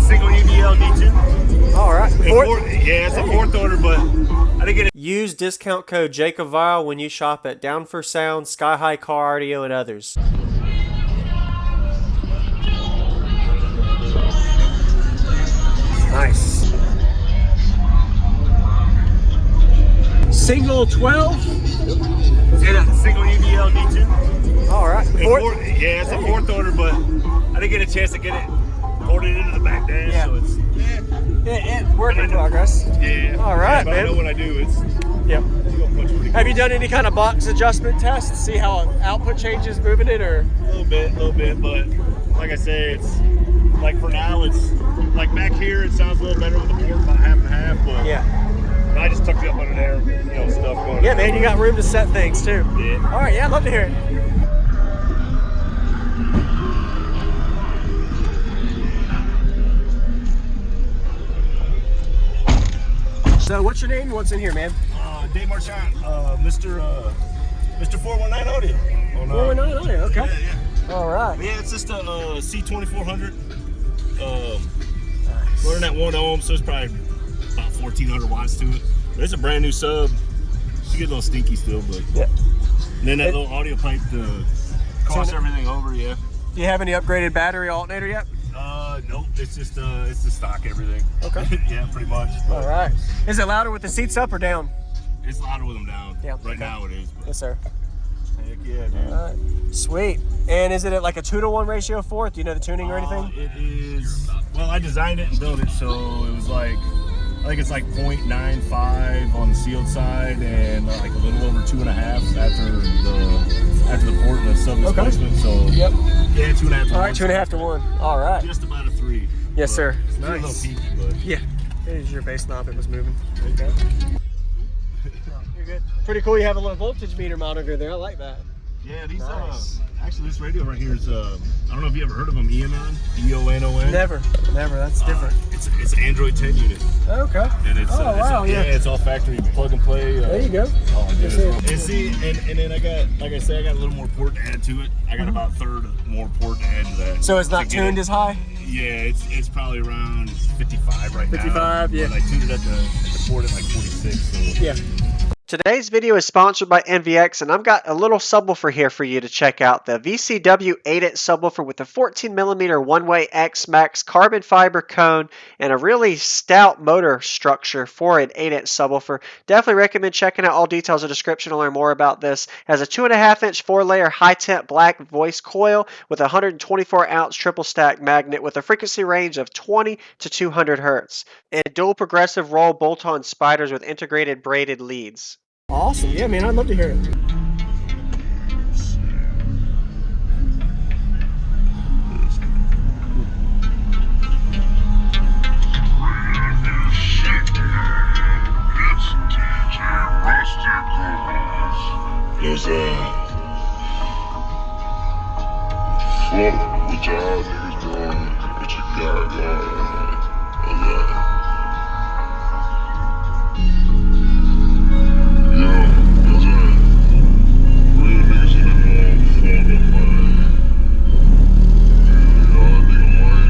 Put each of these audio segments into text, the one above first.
single EVL D2. All right. Yeah, it's a fourth order, but I didn't get it. Use discount code JacobViral when you shop at Down for Sound, SkyHigh Car Audio, and others. Nice. Single 12? Yeah, that's a single EVL D2. All right. Yeah, it's a fourth order, but I didn't get a chance to get it ported into the back dash, Yeah. so it's Work in progress. yeah. All right, but man. I know what I do. It's Yep. gonna punch pretty Have good. you done any kind of box adjustment tests? See how output changes moving it, or? A little bit, but like I say, it's like for now, it's like back here, it sounds a little better with the port about half and half, but Yeah. I just tucked it up under there, stuff going Yeah, on. man, you got room to set things too. Yeah. All right, yeah, I'd love to hear it. So, what's your name? What's in here, man? Dave Marchand, Mr. 419 Audio. 419 audio, okay. Yeah. All right. Yeah, it's just a C2400. Running at 1 ohm, so it's probably about 1400 watts to it. But it's a brand new sub. She get a little stinky still, but Yeah. And then that little audio pipe to cross everything over. Yeah. Do you have any upgraded battery alternator yet? Nope. It's just it's the stock everything. Okay. Yeah, pretty much. But All right. Is it louder with the seats up or down? it's louder with them down. Yeah, Right okay. now it is. But Yes, sir. heck yeah, dude. All right. Sweet. And is it at like a 2-to-1 ratio for it? Do you know the tuning or anything? It is. Well, I designed it and built it, so it was like, I think it's like 0.95 on the sealed side and like a little over 2.5 after the port and the sub displacement. So Yep. yeah, 2.5 to All 1. right, 2.5 to 1. All right. Just about a 3. Yes, But sir. It's still Nice. a little peaky, but Yeah. Here's your bass knob. It was moving. Okay. You're good. Pretty cool. You have a little voltage meter monitor there. I like that. yeah, these Nice. actually this radio right here is I don't know if you ever heard of them, Eonon, E-O-N-O-N. Never. That's different. It's an Android 10 unit. Okay. And it's, wow, yeah, it's all factory plug and play. There you go. Oh, dude, Yes, it's sir. real- and see, and then I got, like I said, I got a little more port to add to it. I got about a third more port to add to that. So it's not to get tuned it- as high? Yeah, it's probably around 55 right now. 55, yeah. But I tuned it at the port at like 46. So. Yeah. Today's video is sponsored by NVX, and I've got a little subwoofer here for you to check out. The VCW 8-inch subwoofer with a 14mm one-way X-Max carbon fiber cone and a really stout motor structure for an 8-inch subwoofer. Definitely recommend checking out. All details in the description to learn more about this. It has a 2.5-inch 4-layer high-temp black voice coil with a 124-ounce triple stack magnet with a frequency range of 20 to 200 hertz. And dual progressive roll bolt-on spiders with integrated braided leads. Awesome. Yeah, man. I'd love to hear it. Fuck what y'all niggas doing, what you got going on. Real niggas in the motherfucker, man. Y'all nigga mind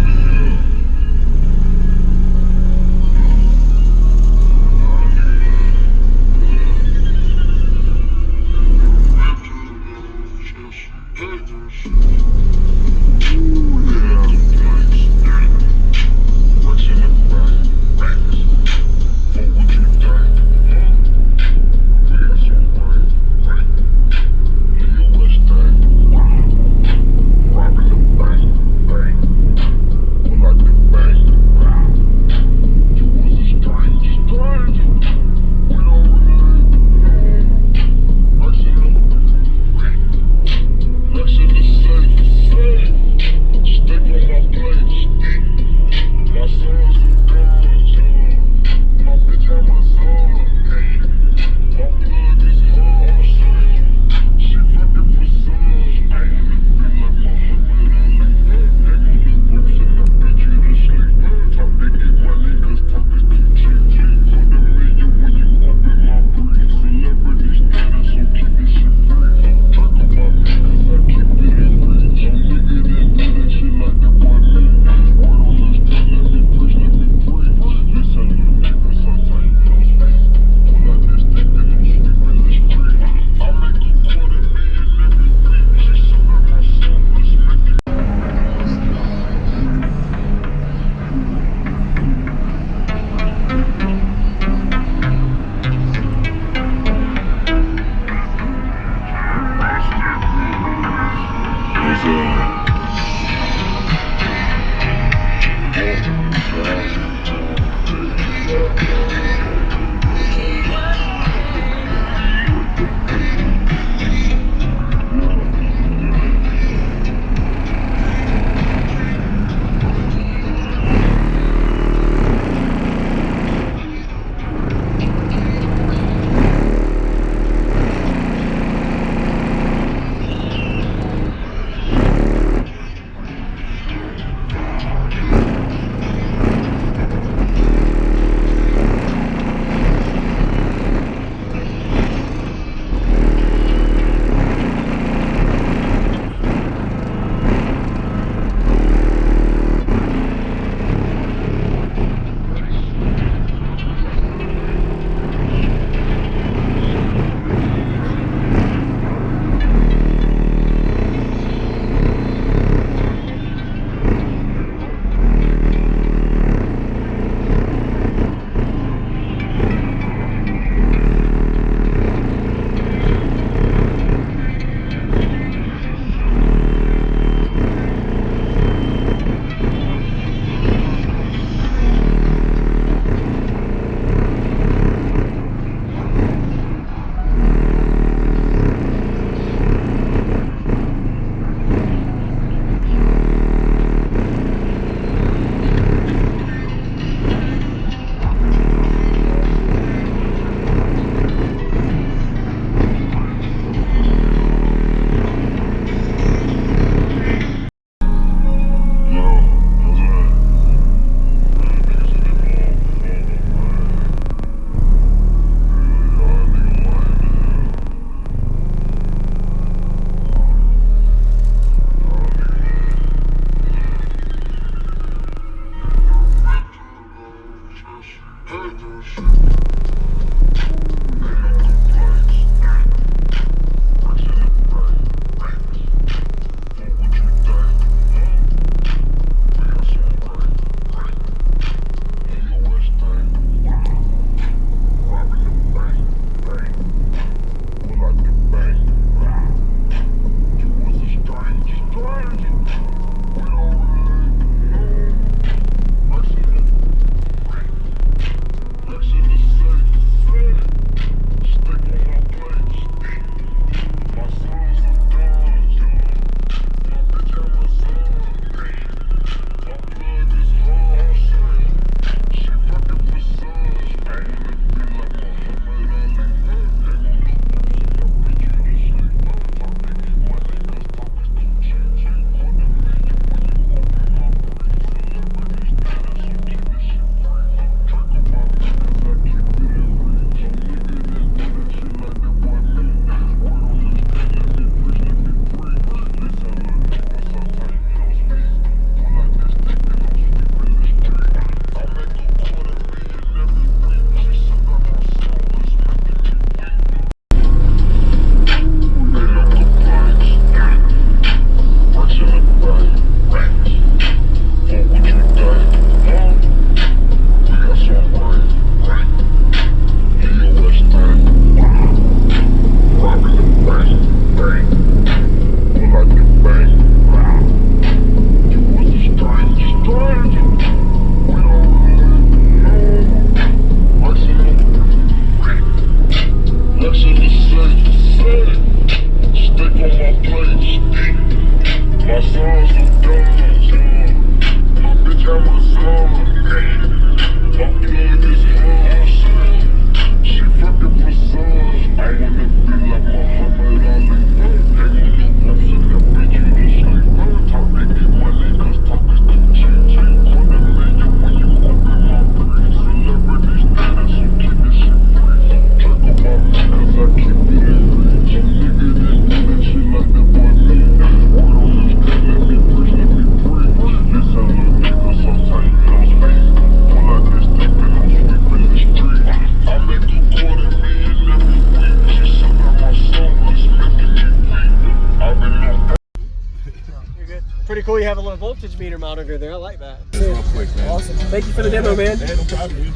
Pretty cool you have a little voltage meter monitor there. I like that. Real quick, man. Awesome. Thank you for the demo, man. Yeah, no problem, dude.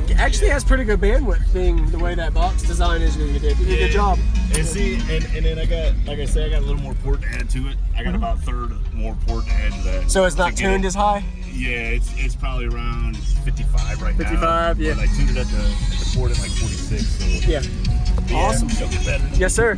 It actually has pretty good bandwidth being the way that box design is that you did. You did a good job. And see, and then I got, like I said, I got a little more port to add to it. I got about a third more port to add to that. So it's not tuned as high? Yeah, it's probably around 55 right now. 55, yeah. But I tuned it at the port at like 46. So yeah. Awesome. It'll get better. Yes, sir.